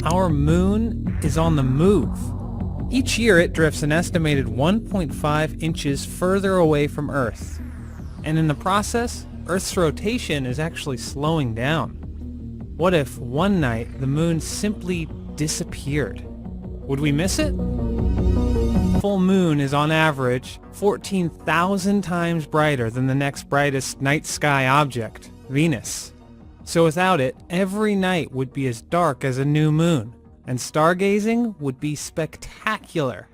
our moon is on the move. Each year it drifts an estimated 1.5 inches further away from Earth. And in the process, Earth's rotation is actually slowing down. What if one night the moon simply disappeared? Would we miss it? Full moon is on average 14,000 times brighter than the next brightest night sky object, Venus. So without it, every night would be as dark as a new moon, and stargazing would be spectacular.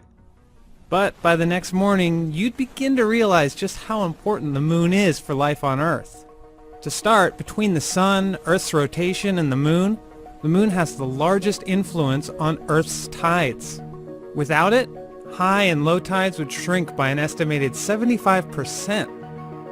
But by the next morning, you'd begin to realize just how important the moon is for life on Earth. To start, between the sun, Earth's rotation, and the moon has the largest influence on Earth's tides. Without it, high and low tides would shrink by an estimated 75%.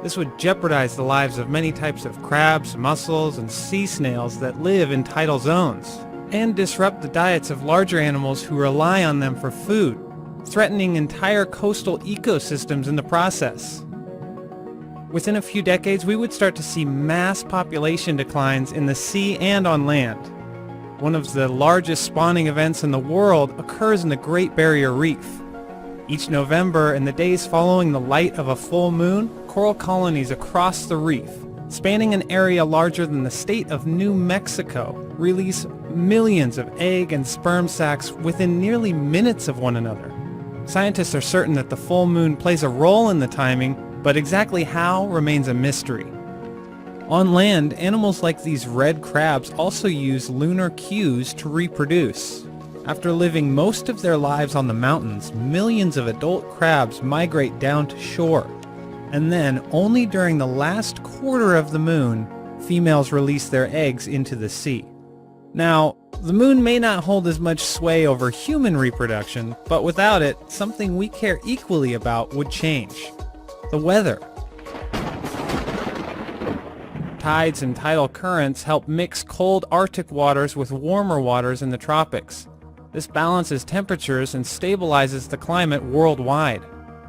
This would jeopardize the lives of many types of crabs, mussels, and sea snails that live in tidal zones, and disrupt the diets of larger animals who rely on them for food, threatening entire coastal ecosystems in the process. Within a few decades, we would start to see mass population declines in the sea and on land. One of the largest spawning events in the world occurs in the Great Barrier Reef. Each November, in the days following the light of a full moon, coral colonies across the reef, spanning an area larger than the state of New Mexico, release millions of egg and sperm sacs within nearly minutes of one another. Scientists are certain that the full moon plays a role in the timing, but exactly how remains a mystery. On land, animals like these red crabs also use lunar cues to reproduce. After living most of their lives on the mountains, millions of adult crabs migrate down to shore. And then, only during the last quarter of the moon, females release their eggs into the sea. Now, the moon may not hold as much sway over human reproduction, but without it, something we care equally about would change: the weather. Tides and tidal currents help mix cold Arctic waters with warmer waters in the tropics. This balances temperatures and stabilizes the climate worldwide.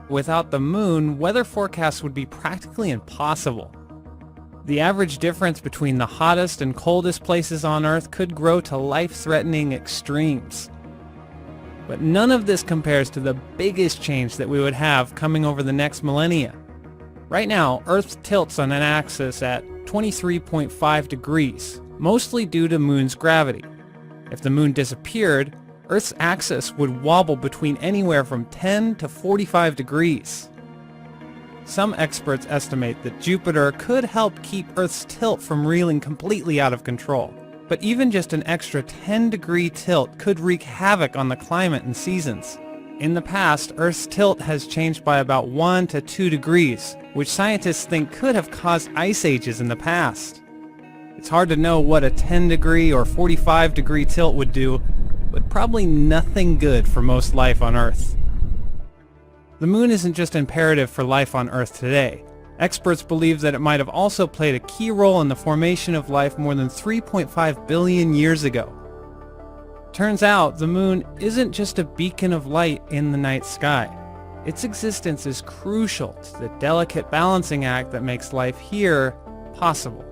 Without the moon, weather forecasts would be practically impossible. The average difference between the hottest and coldest places on Earth could grow to life-threatening extremes. But none of this compares to the biggest change that we would have coming over the next millennia. Right now, Earth tilts on an axis at 23.5 degrees, mostly due to moon's gravity. If the moon disappeared, Earth's axis would wobble between anywhere from 10 to 45 degrees. Some experts estimate that Jupiter could help keep Earth's tilt from reeling completely out of control. But even just an extra 10-degree tilt could wreak havoc on the climate and seasons. In the past, Earth's tilt has changed by about 1 to 2 degrees, which scientists think could have caused ice ages in the past. It's hard to know what a 10-degree or 45-degree tilt would do, but probably nothing good for most life on Earth. The moon isn't just imperative for life on Earth today. Experts believe that it might have also played a key role in the formation of life more than 3.5 billion years ago. Turns out, the moon isn't just a beacon of light in the night sky. Its existence is crucial to the delicate balancing act that makes life here possible.